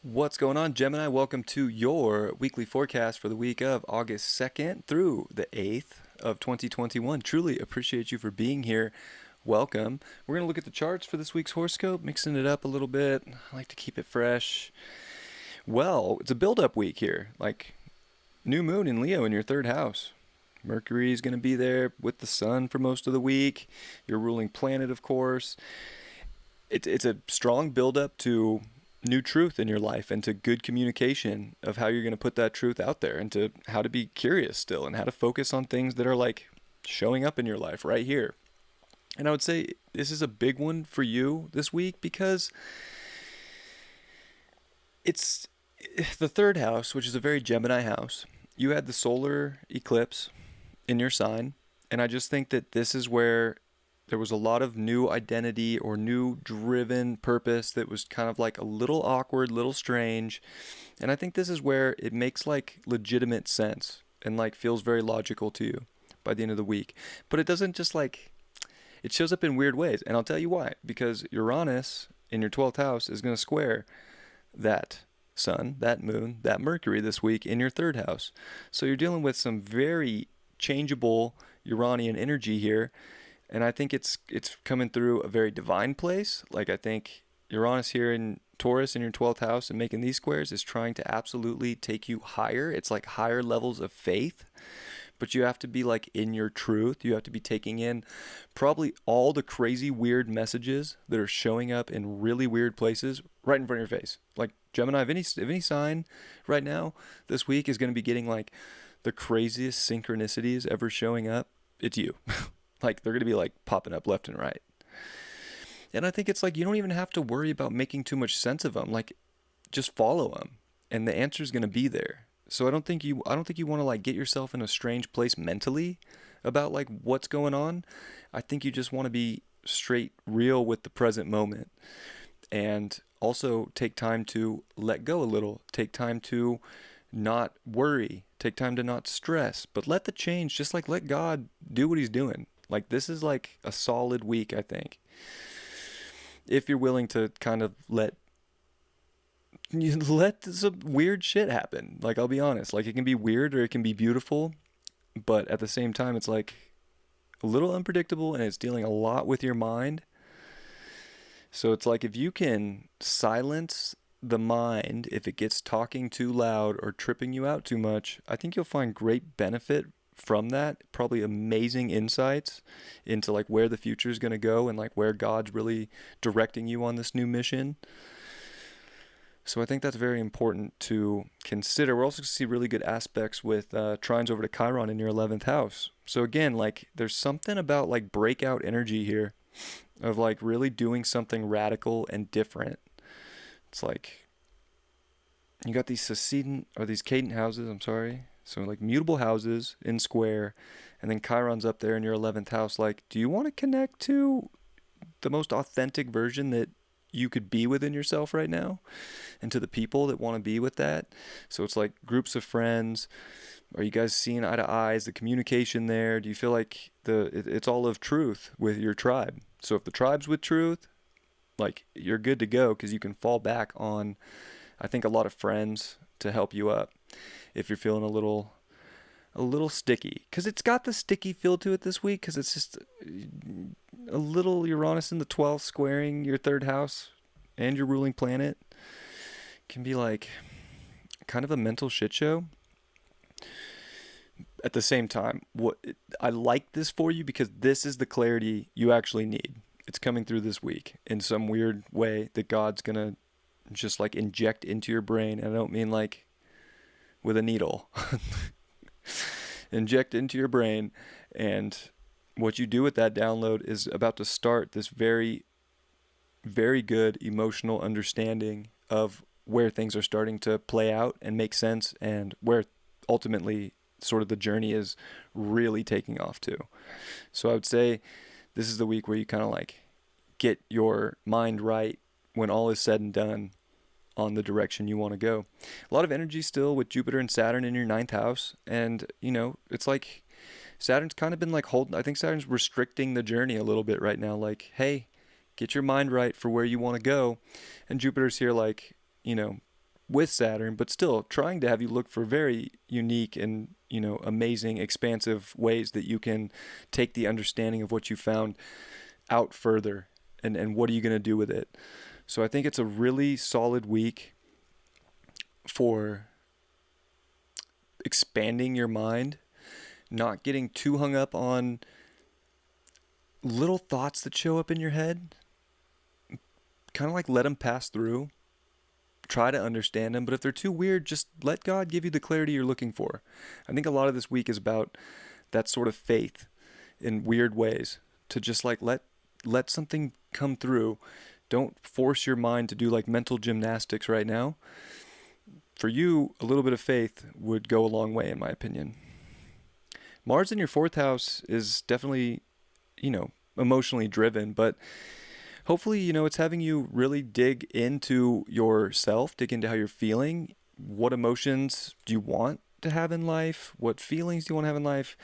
What's going on, Gemini? Welcome to your weekly forecast for the week of August 2nd through the 8th of 2021. Truly appreciate you for being here. Welcome. We're going to look at the charts for this week's horoscope, mixing it up a little bit. I like to keep it fresh. Well, it's a build-up week here, like new moon in Leo in your third house. Mercury is going to be there with the sun for most of the week. Your ruling planet, of course. It's a strong build-up to new truth in your life and to good communication of how you're going to put that truth out there, and to how to be curious still and how to focus on things that are like showing up in your life right here. And I would say this is a big one for you this week because it's the third house, which is a very Gemini house. You had the solar eclipse in your sign, and I just think that this is where there was a lot of new identity or new driven purpose that was kind of like a little awkward, little strange. And I think this is where it makes like legitimate sense and like feels very logical to you by the end of the week. But it doesn't just like, it shows up in weird ways. And I'll tell you why. Because Uranus in your 12th house is going to square that sun, that moon, that Mercury this week in your third house. So you're dealing with some very changeable Uranian energy here. And I think it's coming through a very divine place. Like, I think Uranus here in Taurus in your 12th house and making these squares is trying to absolutely take you higher. It's like higher levels of faith. But you have to be like in your truth. You have to be taking in probably all the crazy weird messages that are showing up in really weird places right in front of your face. Like Gemini, if any sign right now this week is going to be getting like the craziest synchronicities ever showing up, it's you. Like, they're going to be like popping up left and right. And I think it's like you don't even have to worry about making too much sense of them. Like, just follow them and the answer is going to be there. So I don't think you want to like get yourself in a strange place mentally about like what's going on. I think you just want to be straight real with the present moment, and also take time to let go a little, take time to not worry, take time to not stress, but let the change, just like let God do what he's doing. Like, this is like a solid week, I think, if you're willing to kind of let some weird shit happen. Like, I'll be honest, like, it can be weird or it can be beautiful, but at the same time, it's like a little unpredictable and it's dealing a lot with your mind. So it's like, if you can silence the mind, if it gets talking too loud or tripping you out too much, I think you'll find great benefit from that. Probably amazing insights into like where the future is going to go and like where God's really directing you on this new mission. So I think that's very important to consider. We're also going to see really good aspects with trines over to Chiron in your 11th house. So again, like, there's something about like breakout energy here of like really doing something radical and different. It's like you got these cadent houses, so like mutable houses in square, and then Chiron's up there in your 11th house. Like, do you want to connect to the most authentic version that you could be within yourself right now, and to the people that want to be with that? So it's like groups of friends. Are you guys seeing eye to eye? Is the communication there? Do you feel like it's all of truth with your tribe? So if the tribe's with truth, like, you're good to go, because you can fall back on, I think, a lot of friends to help you up if you're feeling a little sticky, because it's got the sticky feel to it this week, because it's just a little Uranus in the 12th squaring your third house and your ruling planet. Can be like kind of a mental shit show. At the same time, I like this for you because this is the clarity you actually need. It's coming through this week in some weird way that God's gonna just like inject into your brain. And I don't mean like with a needle. Inject into your brain, and what you do with that download is about to start this very, very good emotional understanding of where things are starting to play out and make sense, and where ultimately sort of the journey is really taking off to. So I would say this is the week where you kind of like get your mind right when all is said and done on the direction you want to go. A lot of energy still with Jupiter and Saturn in your 9th house. And, you know, it's like Saturn's kind of been like I think Saturn's restricting the journey a little bit right now. Like, hey, get your mind right for where you want to go. And Jupiter's here, like, you know, with Saturn, but still trying to have you look for very unique and, amazing, expansive ways that you can take the understanding of what you found out further, and what are you going to do with it. So I think it's a really solid week for expanding your mind, not getting too hung up on little thoughts that show up in your head. Kind of like let them pass through. Try to understand them, but if they're too weird, just let God give you the clarity you're looking for. I think a lot of this week is about that sort of faith in weird ways, to just like let something come through. Don't force your mind to do like mental gymnastics right now. For you, a little bit of faith would go a long way, in my opinion. Mars in your fourth house is definitely, emotionally driven, but hopefully, it's having you really dig into yourself, dig into how you're feeling. What emotions do you want to have in life? What feelings do you want to have in life?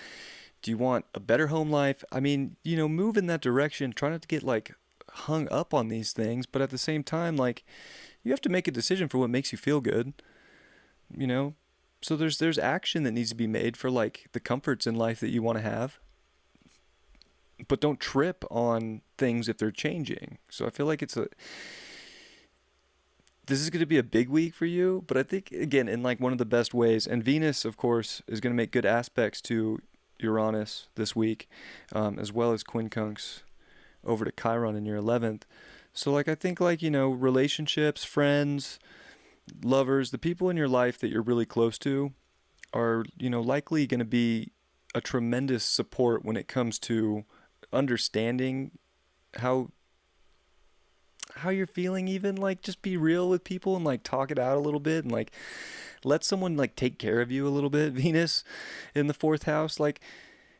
Do you want a better home life? I mean, move in that direction. Try not to get like hung up on these things, but at the same time, like, you have to make a decision for what makes you feel good, So there's action that needs to be made for like the comforts in life that you want to have. But don't trip on things if they're changing. So I feel like this is going to be a big week for you, but I think, again, in like one of the best ways. And Venus, of course, is going to make good aspects to Uranus this week, as well as quincunx over to Chiron in your 11th. So like, I think like, relationships, friends, lovers, the people in your life that you're really close to are, likely going to be a tremendous support when it comes to understanding how you're feeling. Even like, just be real with people and like talk it out a little bit, and like let someone like take care of you a little bit. Venus in the fourth house, like,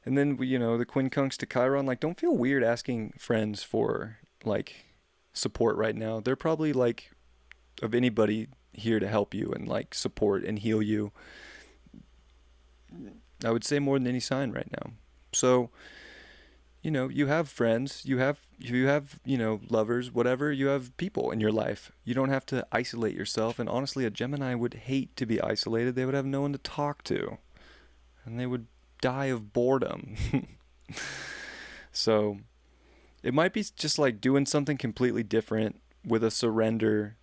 and then the quincunx to Chiron, like, don't feel weird asking friends for like support right now. They're probably like of anybody here to help you and like support and heal you, I would say, more than any sign right now. So you have friends, you have lovers, whatever. You have people in your life. You don't have to isolate yourself. And honestly, a Gemini would hate to be isolated. They would have no one to talk to, and they would die of boredom. So it might be just like doing something completely different with a surrender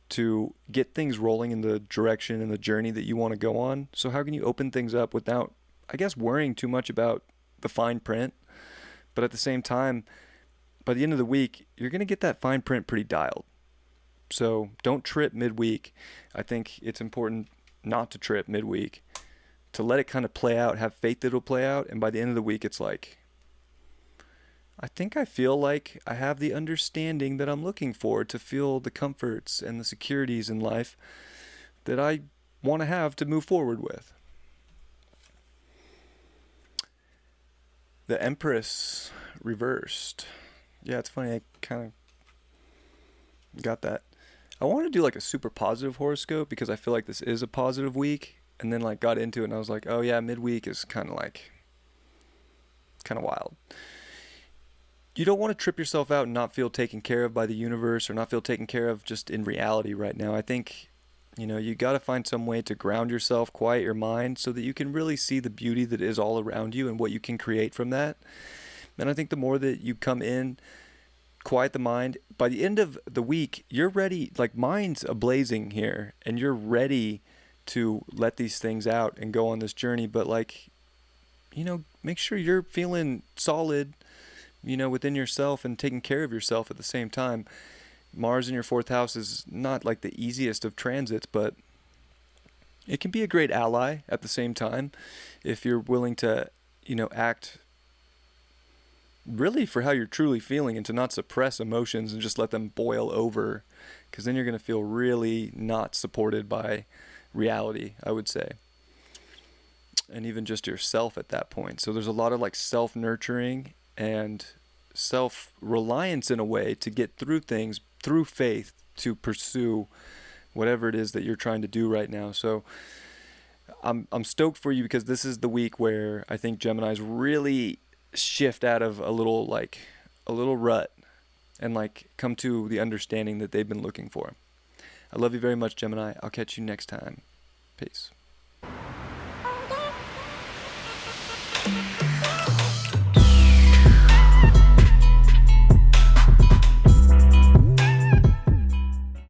to get things rolling in the direction and the journey that you want to go on. So how can you open things up without, I guess, worrying too much about the fine print? But at the same time, by the end of the week, you're going to get that fine print pretty dialed. So don't trip midweek. I think it's important not to trip midweek, to let it kind of play out, have faith that it'll play out. And by the end of the week, it's like, I think I feel like I have the understanding that I'm looking for to feel the comforts and the securities in life that I want to have to move forward with. The Empress reversed. Yeah, it's funny. I kind of got that. I want to do like a super positive horoscope because I feel like this is a positive week, and then like got into it and I was like, oh yeah, midweek is kind of wild. You don't want to trip yourself out and not feel taken care of by the universe, or not feel taken care of just in reality right now. I think, you got to find some way to ground yourself, quiet your mind, so that you can really see the beauty that is all around you and what you can create from that. And I think the more that you come in, quiet the mind, by the end of the week, you're ready, like mind's ablazing here, and you're ready to let these things out and go on this journey. But like, make sure you're feeling solid, within yourself, and taking care of yourself at the same time. Mars in your fourth house is not like the easiest of transits, but it can be a great ally at the same time if you're willing to, act really for how you're truly feeling, and to not suppress emotions and just let them boil over, because then you're going to feel really not supported by reality, I would say, and even just yourself at that point. So there's a lot of like self-nurturing and self-reliance in a way to get through things through faith, to pursue whatever it is that you're trying to do right now. So I'm stoked for you because this is the week where I think Gemini's really shift out of a little rut and like come to the understanding that they've been looking for. I love you very much, Gemini. I'll catch you next time. Peace.